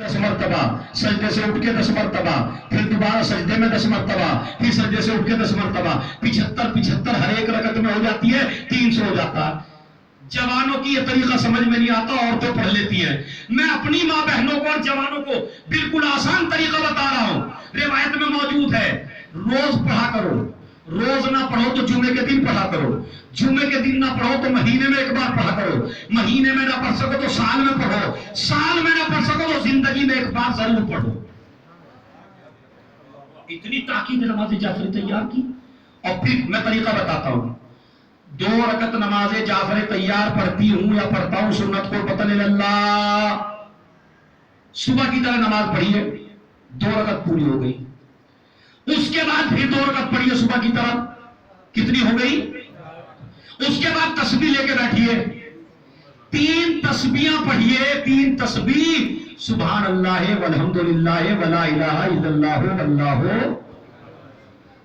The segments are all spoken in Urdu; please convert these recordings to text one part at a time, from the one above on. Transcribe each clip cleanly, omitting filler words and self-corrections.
10 مرتبہ, سجدے سے اٹھ کے 10 مرتبہ, پھر دوبارہ سجدے میں 10 مرتبہ, پھر سجدے سے اٹھ کے 10 مرتبہ, 75 ہر ایک رکعت میں ہو جاتی ہے, 300 ہو جاتا. جوانوں کی یہ طریقہ سمجھ میں نہیں آتا, عورتیں پڑھ لیتی ہیں. میں اپنی ماں بہنوں کو اور جوانوں کو بالکل آسان طریقہ بتا رہا ہوں, روایت میں موجود ہے. روز پڑھا کرو, روز نہ پڑھو تو جمعے کے دن پڑھا کرو, جمعے کے دن نہ پڑھو تو مہینے میں ایک بار پڑھا کرو, مہینے میں نہ پڑھ سکو تو سال میں پڑھو, سال میں نہ پڑھ سکو تو زندگی میں ایک بار ضرور پڑھو. اتنی تاکید نماز جعفر تیار کی. اور پھر میں طریقہ بتاتا ہوں. 2 رکعت نماز جعفر تیار پڑھتی ہوں یا پڑھتا ہوں سنت قربتن اللہ. صبح کی طرح نماز پڑھیے, 2 رکعت پوری ہو گئی. اس کے بعد پھر 2 رکعت پڑھیے صبح کی طرح, کتنی ہو گئی؟ اس کے بعد تسبیح لے کے بیٹھیے, 3 تسبیحاں پڑھیے, 3 تسبیح, سبحان اللہ والحمدللہ ولا الہ الا اللہ واللہ.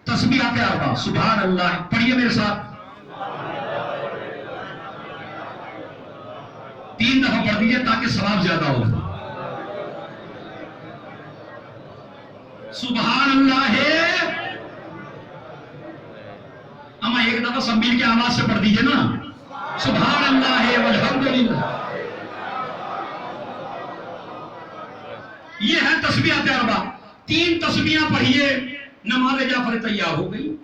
تسبیحات 4, سبحان اللہ پڑھیے میرے ساتھ, 3 دفعہ پڑھ دیجئے تاکہ ثواب زیادہ ہو. سبحان اللہ ہے, اما ایک دفعہ سب مل کے آواز سے پڑھ دیجئے نا, سبحان اللہ ہے والحمدللہ. یہ ہے تسبیحات 4. 3 تسبیحاں پڑھیے, نماز جعفر تیار ہو گئی.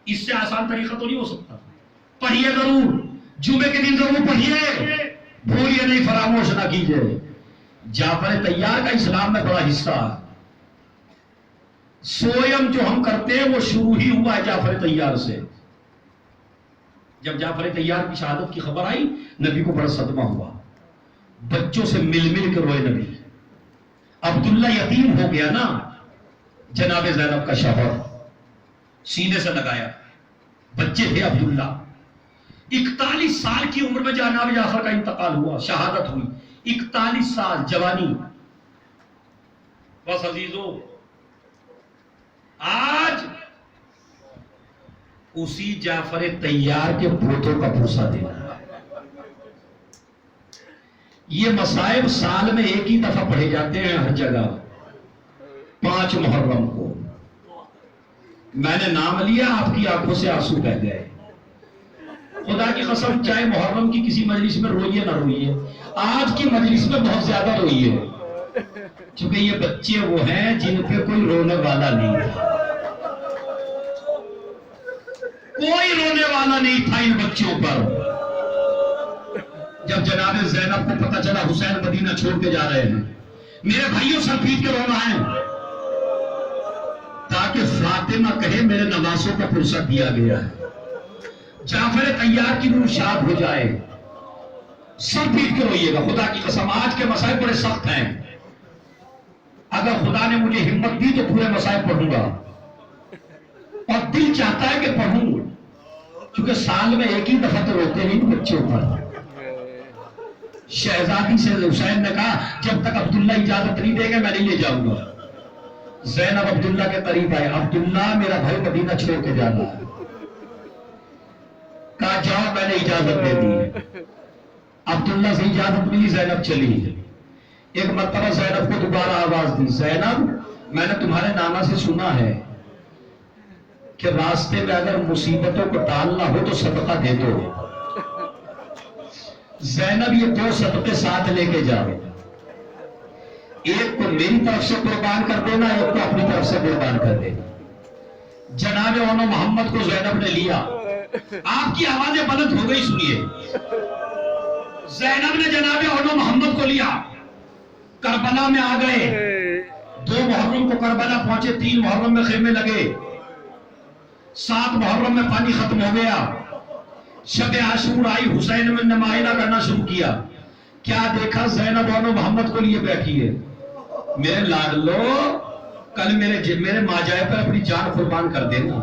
اس سے آسان طریقہ تو نہیں ہو سکتا. پڑھیے ضرور, جمعے کے دن ضرور پڑھیے, بھولیے نہیں, فراموش نہ کیجئے. جعفر تیار کا اسلام میں بڑا حصہ ہے. سویم جو ہم کرتے ہیں وہ شروع ہی ہوا ہے جعفر تیار سے. جب جعفر تیار کی شہادت کی خبر آئی, نبی کو بڑا صدمہ ہوا, بچوں سے مل مل کے روئے نبی. عبداللہ یتیم ہو گیا نا, جناب زینب کا شوہر, سینے سے لگایا, بچے تھے عبداللہ. 41 سال کی عمر میں جناب جعفر کا انتقال ہوا, شہادت ہوئی. 41 سال جوانی. بس عزیزو, آج اسی جعفر تیار کے پوتوں کا پوسا دینا. یہ مصائب سال میں ایک ہی دفعہ پڑھے جاتے ہیں ہر جگہ. 5 محرم کو میں نے نام لیا, آپ کی آنکھوں سے آنسو بہ گئے. خدا کی قسم, چاہے محرم کی کسی مجلس میں روئیے نہ روئیے, آج کی مجلس میں بہت زیادہ روئیے, کیونکہ یہ بچے وہ ہیں جن پہ کوئی رونے والا نہیں تھا. کوئی رونے والا نہیں تھا ان بچوں پر. جب جناب زینب کو پتہ چلا حسین مدینہ چھوڑ کے جا رہے ہیں, میرے بھائیوں سر پیٹ کے رونا ہے, تاکہ فاطمہ کہے میرے نواسوں کا فرصت دیا گیا ہے, جعفر تیار کی روح شاد ہو جائے. سر پیٹ کے روئیے گا. خدا کی قسم, آج کے مسائل بڑے سخت ہیں. اگر خدا نے مجھے ہمت دی تو پورے مسائل پڑھوں گا, اور دل چاہتا ہے کہ پڑھوں, کیونکہ سال میں ایک ہی دفعہ تو روتے نہیں بچوں پر. شہزادی سے حسین نے کہا جب تک عبداللہ اجازت نہیں دے گا میں نہیں لے جاؤں گا. زینب عبداللہ کے قریب آئے, عبداللہ میرا بھائی مدینہ چھوڑ کے جانا ہے. کہا جاؤ, میں نے اجازت دے دی. عبداللہ سے اجازت ملی, زینب چلی. ایک مرتبہ زینب کو دوبارہ آواز دی, زینب میں نے تمہارے نانا سے سنا ہے کہ راستے میں اگر مصیبتوں کو ٹالنا ہو تو صدقہ دے دو. زینب یہ 2 صدقے ساتھ لے کے جاؤ, ایک کو میری طرف سے قربان کر دینا, ایک کو اپنی طرف سے قربان کر دینا. جناب اونو محمد کو زینب نے لیا. آپ کی آوازیں بلند ہو گئی, سنیے. زینب نے جناب اونو محمد کو لیا, کربلا میں آ گئے. 2 محرم کو کربلا پہنچے, 3 محرم میں خیمے لگے, 7 محرم میں پانی ختم ہو گیا. شب عاشور آئی, حسین نے معائنہ کرنا شروع کیا. کیا دیکھا, زینب اونو محمد کو لیے بیٹھی ہے. میرے لاڈلو, کل میرے ماجائے پر اپنی جان قربان کر دینا.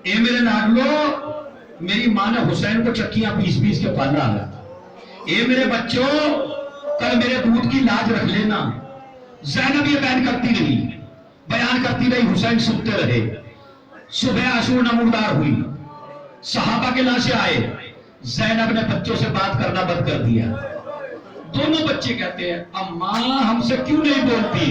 اے میرے لاڈلو, میری ماں نے حسین کو چکیاں پیس پیس کے پالا ہے. اے میرے بچوں, کل میرے دودھ کی لاج رکھ لینا. زینب یہ بیان کرتی رہی, حسین سنتے رہے. صبح عاشور نمودار ہوئی, صحابہ کے لاشیں آئے. زینب نے بچوں سے بات کرنا بند کر دیا. دونوں بچے کہتے ہیں اماں ہم سے کیوں نہیں بولتی؟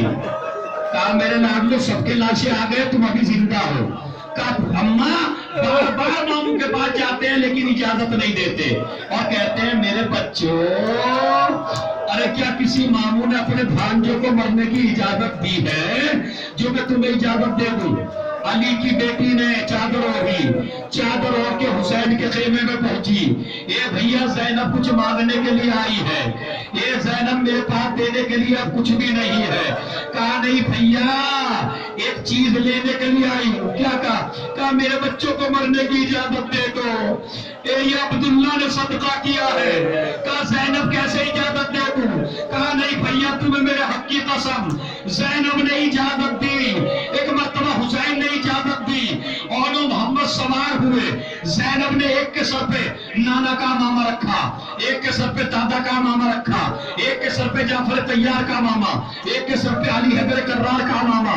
کہا میرے لاڈلو سب کے لاشیں آ گئے تم ابھی زندہ ہو۔ کہا اماں بار بار ماموں کے پاس جاتے ہیں لیکن اجازت نہیں دیتے اور کہتے ہیں میرے بچوں، ارے کیا کسی ماموں نے اپنے بھانجوں کو مرنے کی اجازت دی ہے جو میں تمہیں اجازت دے دوں؟ علی کی بیٹی نے چادر اوڑھی، چادر اوڑھ کے حسین کے خیمے میں پہنچی، اے بھیا زینب کچھ مانگنے کے لیے آئی ہے، اے زینب میرے پاس دینے کے لیے اب کچھ بھی نہیں ہے۔ کہا نہیں بھیا ایک چیز لینے کے لیے آئی ہوں۔ کیا کہا میرے بچوں کو مرنے کی اجازت دے دو۔ اے یہ عبداللہ نے صدقہ کیا ہے۔ کہا زینب کیسے اجازت دے دوں؟ کہا نہیں بھیا تمہیں میرے حق کی قسم، زینب نے اجازت دی، ایک مرتبہ حسین نے اجازت دی، اور محمد سوار ہوئے، زینب نے ایک کے سر پہ نانا کا ماما رکھا، ایک کے سر پہ دادا کا ماما رکھا، ایک کے سر پہ جعفر طیار کا ماما، ایک کے سر پہ علی حیدر کرار کا ماما۔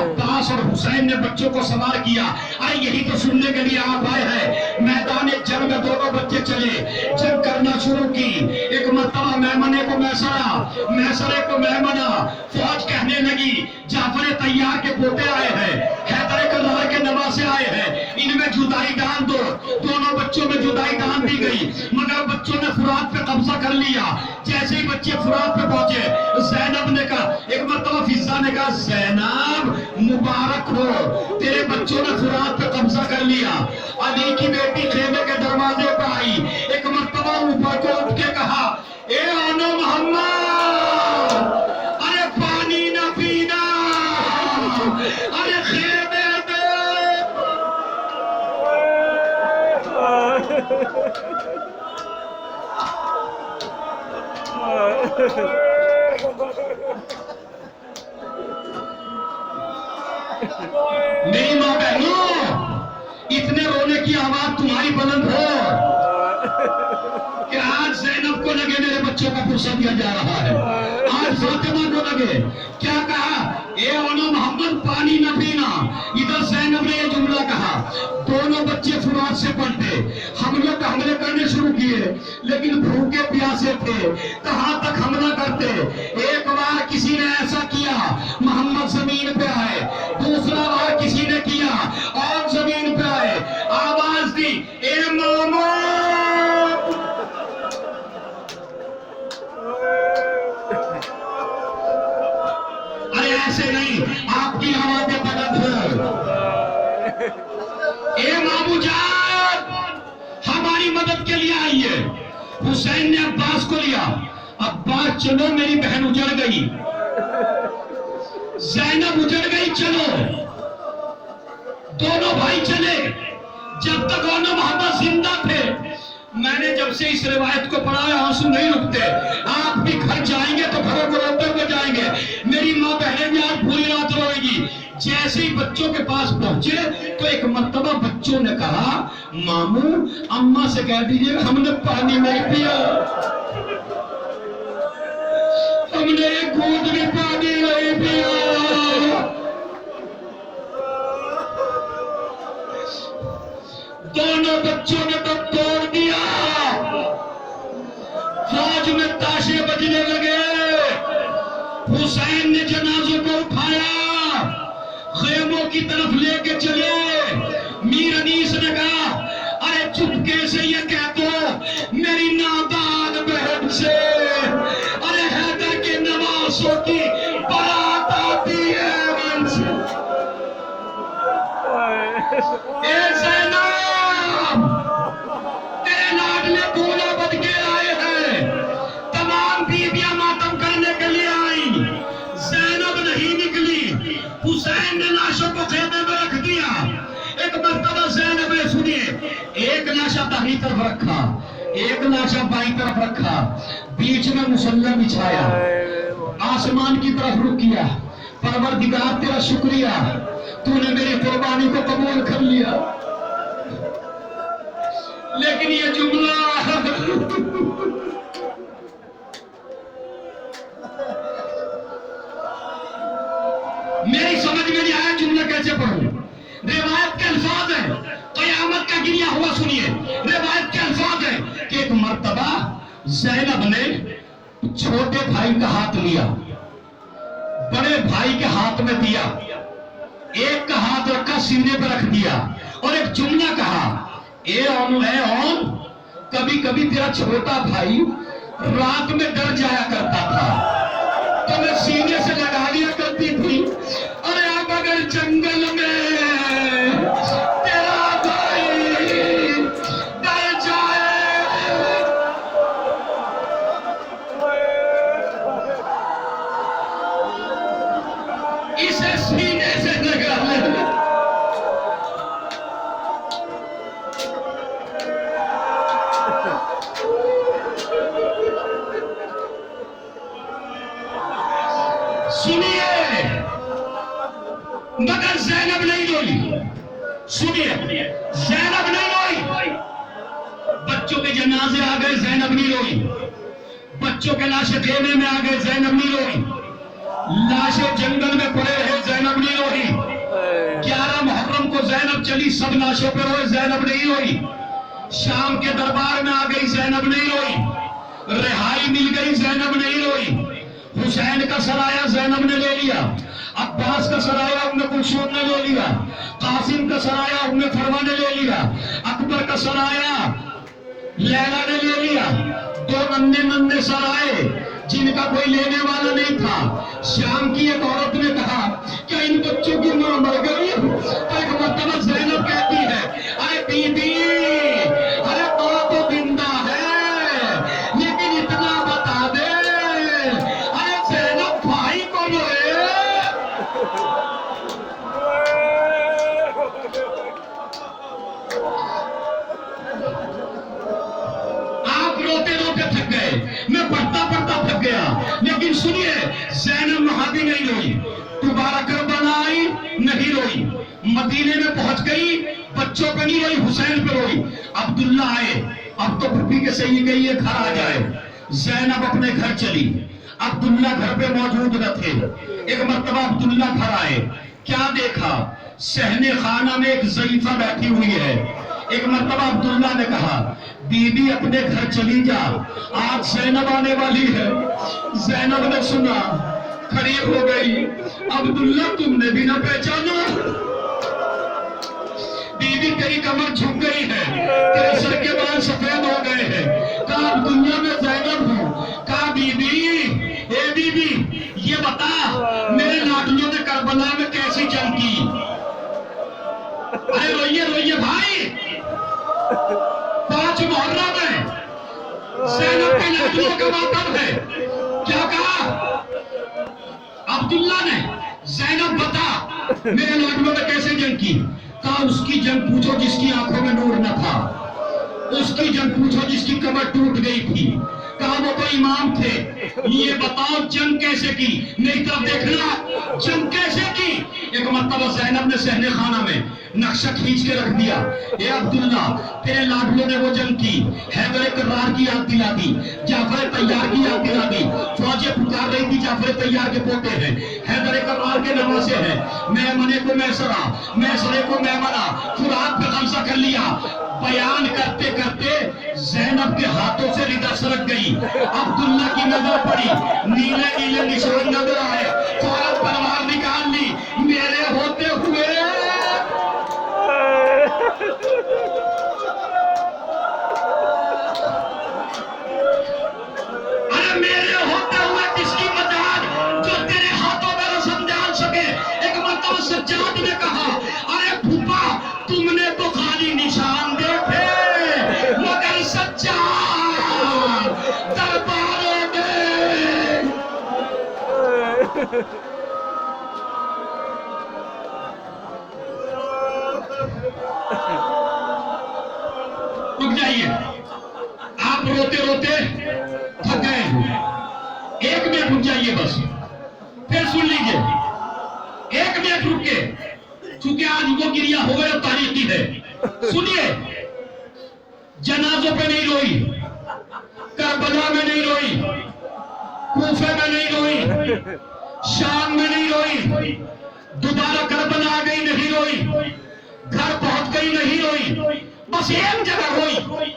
عباس اور حسین نے بچوں کو سوار کیا۔ ارے یہی تو سننے کے لیے آپ آئے ہیں۔ میدان جنگ میں دونوں بچے چلے، جنگ کرنا شروع کی۔ ایک مرتبہ میمنے کو میسرا، میسرے کو میمنہ، فوج کہنے لگی جعفر طیار کے پوتے آئے ہیں، حیدر کرار کے نواسے آئے ہیں، ان میں جدائی ڈال دو۔ دونوں بچوں میں جدائی ڈال دی گئی، مگر بچوں نے فرات پہ قبضہ کر لیا۔ جیسے ہی بچے فرات پہ پہنچے، زینب نے کہا، ایک مرتبہ فضہ نے کہا زینب مبارک ہو، تیرے بچوں نے فرات پہ قبضہ کر لیا۔ علی کی بیٹی خیمے کے دروازے پہ آئی، ایک مرتبہ اوپر کو اٹھ کے کہا اے آنو محمد، ارے پانی نہ پینا، ارے خیمے میں میری ماں بہنوں اتنے رونے کی آواز تمہاری بلند ہو کہ آج زینب کو لگے میرے بچوں کا پرسہ دیا جا رہا ہے، آج فاطمہ کو لگے۔ کیا کہا اے اونو محمد پانی نہ پینا۔ ادھر زینب نے یہ جملہ کہا، دونوں بچے فرات سے پلٹے، حملے کرنے شروع کیے، لیکن بھوکے پیاسے تھے، کہاں تک حملہ کرتے۔ ایک بار کسی نے ایسا کیا محمد زمین پہ آئے، دوسرا بار کسی نے کیا اور زمین پہ آئے، آواز دی اے مامو، ارے ایسے نہیں، آپ کی آوازیں بلند ہو، اے مامو جان ہماری مدد کے لیے آئیے۔ حسین نے عباس کو لیا، عباس چلو میری بہن اجڑ گئی، زینب اجڑ گئی، چلو۔ دونوں بھائی چلے، جب تک اونو محمد زندہ تھے۔ میں نے جب سے اس روایت کو پڑھا ہے آنسو نہیں رکتے۔ آپ بھی گھر جائیں گے تو گھروں کو روتے ہوئے جائیں گے، میری ماں بہنیں بھی آج پوری رات روئے گی۔ جیسے ہی بچوں کے پاس پہنچے تو ایک مرتبہ بچوں نے کہا ماموں اماں سے کہہ دیجئے ہم نے پانی نہیں پیا، ہم نے ایک گھونٹ بھی پانی نہیں پیا۔ دونوں بچوں نے تو توڑ دیا، فوج میں تاشے بجنے لگے۔ حسین نے جنازوں کو اٹھایا، خیموں کی طرف لے کے چلے۔ میر انیس نے کہا ارے چپکے سے یہ کہہ دو میری نادان بہن سے ارے حیدر کے نواسوں کی بارات آتی ہے۔ اے زینب تیرے لاڈلے دولہا بن کے آئے ہیں، تمام بیویاں ماتم کرنے کے لیے آئیں، زینب نہیں نکلی۔ حسین نے لاشوں کو خیمے میں رکھ دیا۔ ایک مرتبہ زینب نے سنیے، ایک لاشا داہنی طرف رکھا، ایک لاشا بائیں طرف رکھا، بیچ میں مصلی بچھایا، آسمان کی طرف رخ کیا، پروردگار تیرا شکریہ تو نے میری قربانی کو قبول کر لیا۔ لیکن یہ جملہ میری سمجھ میں نہیں آیا جملہ کیسے پڑھوں۔ روایت کے الفاظ ہیں، قیامت کا گریہ ہوا سنیے۔ روایت کے الفاظ ہیں کہ ایک مرتبہ زینب نے چھوٹے بھائی کا ہاتھ لیا، بڑے بھائی کے ہاتھ میں دیا، ایک کا ہاتھ رکھا سینے پہ رکھ دیا اور ایک جملہ کہا، اے اون، کبھی کبھی تیرا چھوٹا بھائی رات میں ڈر جایا کرتا تھا تو میں سینے سے لگا لیا کرتی تھی، ارے اب اگر جنگل میں تیرا بھائی ڈر جائے اسے سینے سے لگا لے۔ سنیے، مگر زینب نہیں روئی، سنیے زینب نہیں روئی، بچوں کے جنازے آ گئے زینب نہیں روئی، بچوں کے لاشیں خیمے میں آ گئے زینب نہیں روئی، لاشیں جنگل میں پڑے رہے زینب نہیں روئی، 11 محرم کو زینب چلی سب لاشوں پہ روئے زینب نہیں روئی، شام کے دربار میں آ گئی زینب نہیں روئی، رہائی مل گئی زینب نہیں روئی، حسین کا سرایہ زینب نے لے لیا، عباس کا سرایہ ام کلثوم نے لے لیا، قاسم کا سرایہ ام فروا نے لے لیا، اکبر کا سرایہ لیلا نے لے لیا، 2 ننھے سرائے جن کا کوئی لینے والا نہیں تھا۔ شام کی ایک عورت نے کہا کیا ان بچوں کی ماں مر گئی؟ تو ایک مرتبہ زینب کہتی ہے ارے بی بی، ارے ماں تو زندہ ہے لیکن اتنا بتا دے، ارے زینب بھائی کو روئے۔ آپ روتے روتے تھک گئے، میں پڑھتا پڑھتا تھک گیا، لیکن سنیے زینب وہاں بھی نہیں روئی، دوبارہ کربلا آئی نہیں روئی، مدینے میں پہنچ گئی بچوں پہ نہیں روئی، حسین پہ روئی۔ عبداللہ آئے، اب تو پھپھی کے صحیح گئی ہے گھر آ جائے، زینب اپنے گھر چلی، عبداللہ گھر پہ موجود نہ تھے، ایک مرتبہ عبداللہ گھر آئے، کیا دیکھا؟ صحن خانہ میں ایک ضعیفہ بیٹھی ہوئی ہے۔ ایک مرتبہ عبداللہ نے کہا بی بی اپنے گھر چلی جا، آج زینب آنے والی ہے۔ زینب نے سنا، کھڑی ہو گئی، عبداللہ تم نے بھی نہ پہچانا؟ بی بی تیری کمر جھک گئی ہے، تیرے سر کے بال سفید ہو گئے ہیں۔ کہا عبداللہ میں زینب ہوں۔ کہا بی بی، اے بی بی یہ بتا میرے لاڈلیوں نے کربلا میں کیسی جنگ کی؟ ارے روئیے روئیے بھائی، 5 محرم ہے، زینب کے لاڈلیوں کا ماتم ہے۔ کیا کہا عبداللہ نے؟ زینب بتا میرے لاڈلیوں نے کیسے جنگ کی؟ کہا اس کی جنگ پوچھو جس کی آنکھوں میں نور نہ تھا، اس کی جنگ پوچھو جس کی کمر ٹوٹ گئی تھی۔ کہا وہ تو امام تھے، یہ بتاؤ جنگ کیسے کی؟ میری طرف دیکھنا، جنگ کیسے کی؟ ایک مرتبہ زینب نے صحن خانہ میں نقشہ کھینچ کے رکھ دیا، اے عبداللہ تیرے لاڈلوں نے وہ جنگ کی، حیدر کرار کی یاد دلا دی، جعفر طیار کی یاد دلا دی، فوجیں پکار رہی تھی جعفر طیار کے پوتے ہیں، حیدر کرار کے نواسے ہیں، میمنے کو میسرہ، میسرے کو میمنہ، فرات پہ قبضہ کر لیا۔ بیان کرتے کرتے زینب کے ہاتھوں سے ردا سرک گئی، عبداللہ کی نظر پڑی، نیلے نیلے نشان نظر آئے، فوراً تلوار نکال لی، میرے ہوتے ہوئے ارے میرے ہوتے ہوئے کس کی مجال جو تیرے ہاتھوں میں رسم جان سکے؟ ایک مرتبہ سجاد نے کہا ارے پھوپا تم نے تو خالی نشان دیکھے مگر سجاد درباروں میں۔ رک جائیے، آپ روتے روتے تھک گئے ہیں، 1 منٹ رک جائیے بس، پھر سن لیجئے، 1 منٹ رک کے، چونکہ آج وہ گریہ ہو گئے تاریخی ہے۔ سنیے، جنازوں پہ نہیں روئی، کربلا میں نہیں روئی، کوفے میں نہیں روئی، شام میں نہیں روئی، دوبارہ کربلا آ گئی نہیں روئی، گھر پہنچ گئی نہیں روئی، بس ایک جگہ روئی۔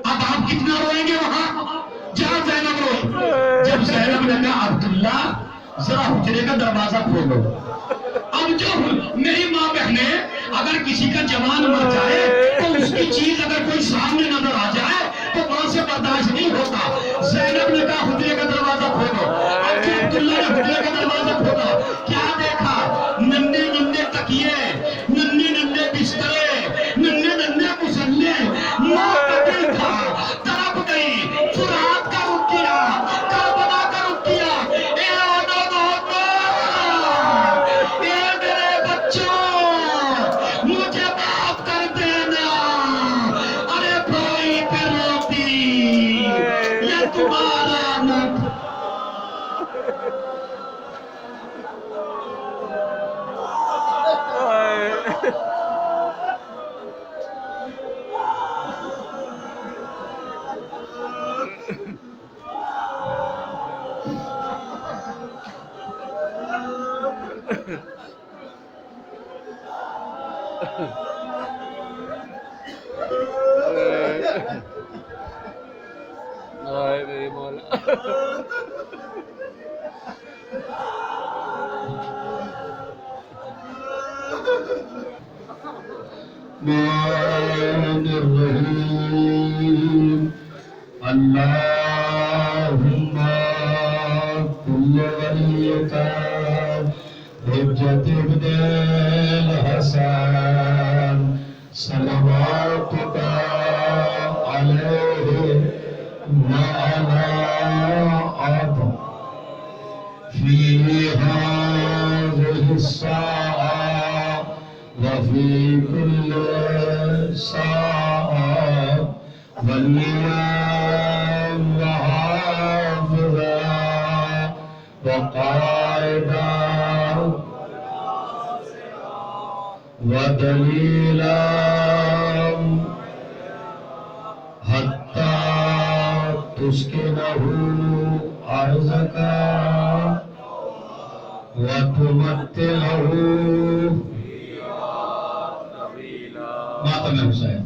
اب آپ کتنا روئیں گے وہاں جا زینب رو. جب زینب نے کہا عبداللہ ذرا حجرے کا دروازہ کھولو. اب جو میری ماں بہنیں اگر کسی کا جوان مر جائے تو اس کی چیز اگر کوئی سامنے نظر آ جائے تو وہاں سے برداشت نہیں ہوتا. زینب نے کہا حجرے کا دروازہ کھولو. اب جو عبداللہ نے حجرے کا دروازہ کھولا کیا دیکھا؟ ننھے ننھے تکیے، ننھے ننھے بسترے، ننھے ننھے مسلے. ماں کا دل تھا تڑپ گئی. فرات کا رخ کیا، کربلا کا رخ کیا. اے میرے بچوں مجھے معاف کر دینا. ارے بھائی پہ روتی یہ تمہارا نہ میرے مولا. الرحمن الرحيم. اللهم كل وليك حجة ابن الحسن صلواتك عليه وعلى آله في هذه الساعة وفي كل ساعة واليوم وحافظا وقائدا ودليلا حتى تسكنه أرضك وتمتعه ماتم حسین.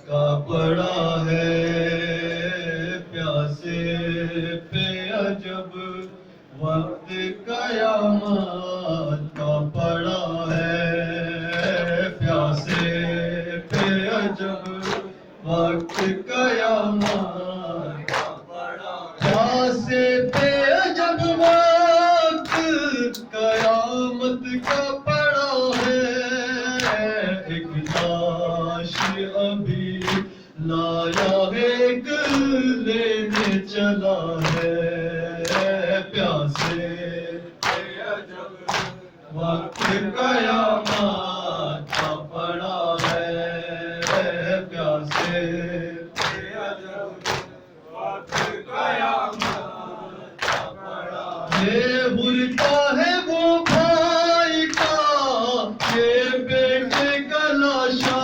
کا پڑا ہے پیاسے پہ عجب وقت قیامت کا پڑا ہے. پیاسے پہ عجب وقت قیامت کا پڑا ہے. پیاسے پہ عجب وقت قیامت کا پڑا ہے. ایک لاش ابھی لایا ایک لینے چلا ہے. پیاسے پہ عجب وقت قیامت کا پڑا ہے. پیاسے پہ عجب وقت قیامت کا پڑا ہے. یہ برتا ہے وہ بھائی کا، یہ بیٹے کا لاشا.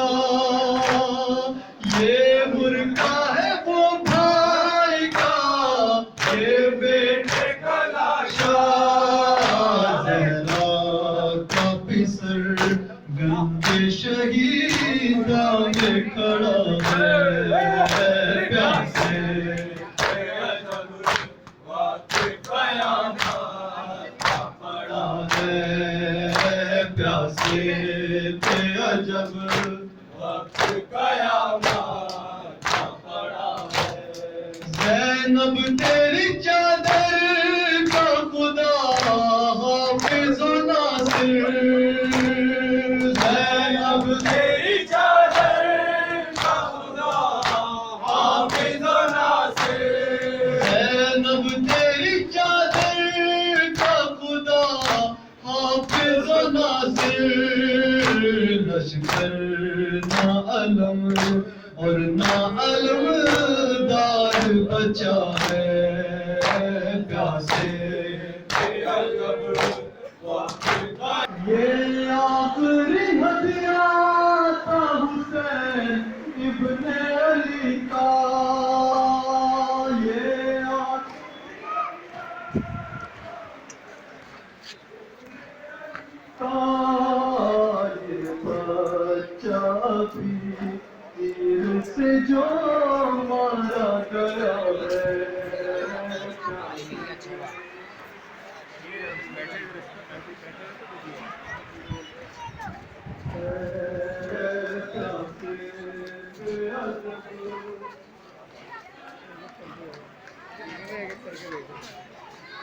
یہ برتا ہے وہ بھائی کا، یہ بیٹے کا لاشا. زہرا کا پسر گنج شہیدہ میں کھڑا ہے. پیاسے پہ عجب وقت قیامت کا پڑا ہے. پیاسے پہ عجب وقت قیامت کا پڑا ہے. زینب تیری چادر کا خدا حافظ و ناصر. زینب تیری چادر کا خدا حافظ و ناصر. زینب تیری چادر کا خدا حافظ و ناصر. لشکر نہ علم اور نہ علم دار بچا ہے. پیاسے پہ عجب وقت یہ آخری ہتھیار تھا حسین ابن علی کا. یہ تیر سے جو مارا گیا ہے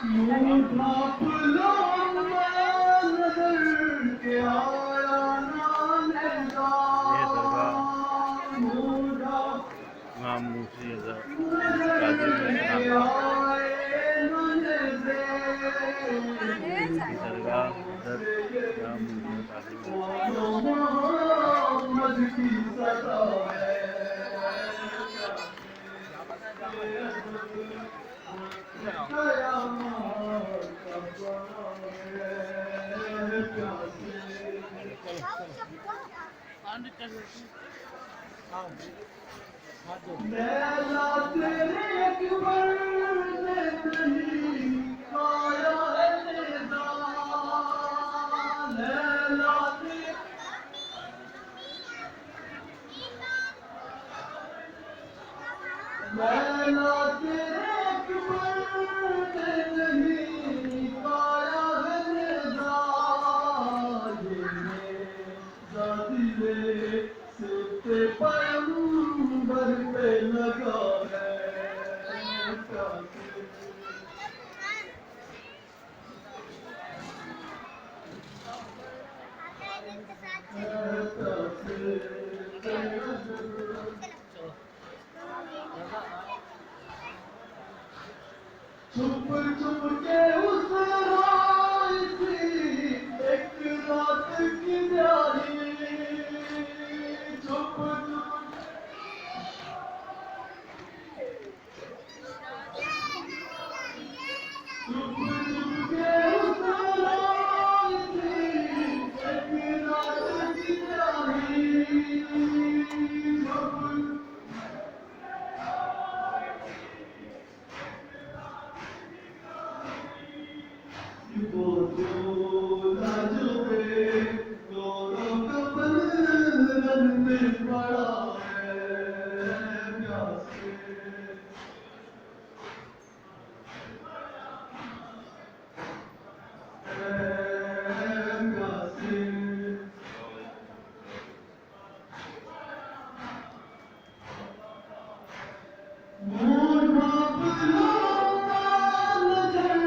یوں ڈھانپ لو نظر کے آیا امام موسی حضرت کی درگاہ حضرت امام موسی قاظم محمد کی صدا ہے لیلا تیرے اکبر نے نہیں کھایا ہے ندا لیلا تیرے اکبر نے نہیں کھایا ہے ندا یہ میرا دل صرف پیغمبر پہ لگا ہے چھپ چھپ کے اس رات کی ایک رات کی پیاری چھپ چھپ کے اس رات کی ایک رات کی پیاری وہ دولہا جو ہے دونوں کا بندھن میں پڑا ہے پیاسے منہ ڈھانپ لو نظر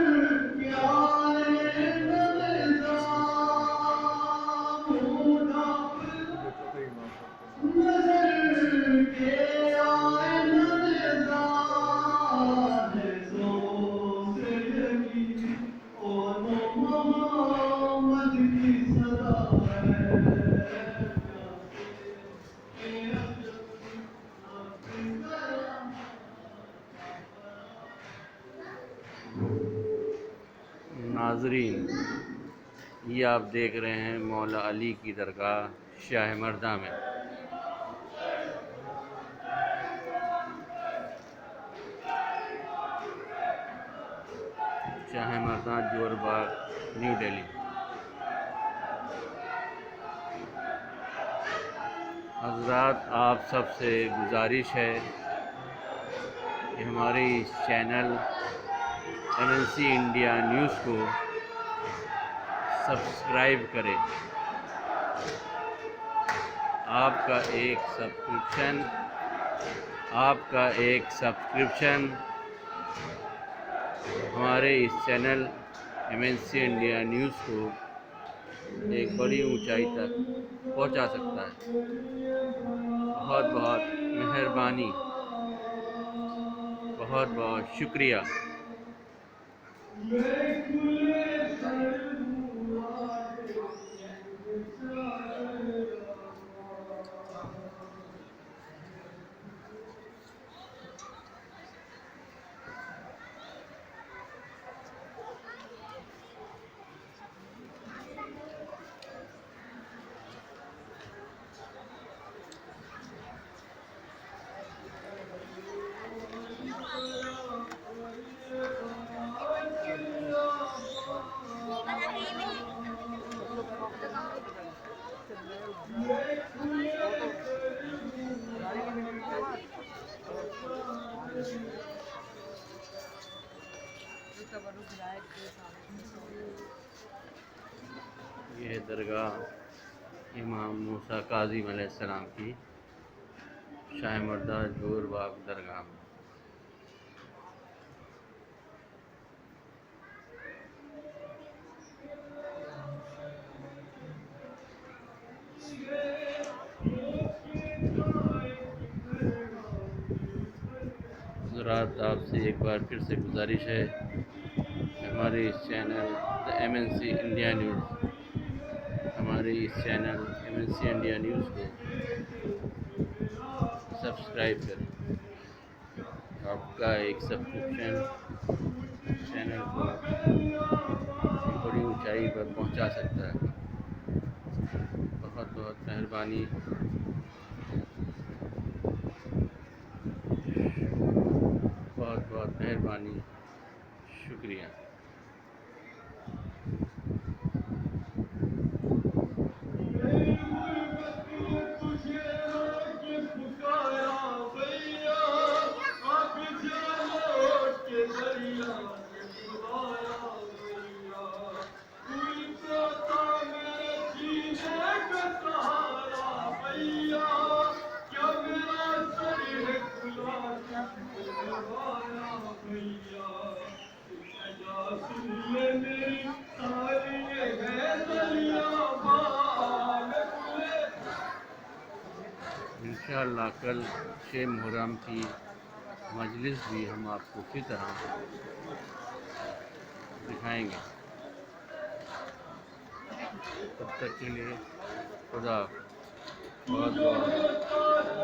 کے آئے نظر منہ ڈھانپ نظر کے آئے نظر ہے سو سے یقین او محمد کی صدا ہے ناظرین، یہ آپ دیکھ رہے ہیں مولا علی کی درگاہ شاہ مردہ میں۔ شاہ مردہ جوہر باغ، نیو دہلی۔ حضرات، آپ سب سے گزارش ہے کہ ہمارے اس چینل MNC انڈیا نیوز کو سبسکرائب کریں۔ آپ کا ایک سبسکرپشن ہمارے اس چینل MNC انڈیا نیوز کو ایک بڑی اونچائی تک پہنچا سکتا ہے۔ بہت بہت مہربانی، بہت بہت شکریہ۔ یہ درگاہ امام موسیٰ کاظم علیہ السلام کی شاہ مردہ جور باغ درگاہ میں۔ حضرات، آپ سے ایک بار پھر سے گزارش ہے، ہمارے اس چینل MNC انڈیا نیوز کو سبسکرائب کریں۔ آپ کا ایک سبسکرپشن چینل کو ایک بڑی اونچائی پر پہنچا سکتا ہے۔ بہت بہت مہربانی، بہت بہت مہربانی، شکریہ۔ انشاءاللہ کل 6 محرم کی مجلس بھی ہم آپ کو اسی طرح دکھائیں گے۔ تب تک کے لیے خدا حافظ۔ بہت بہت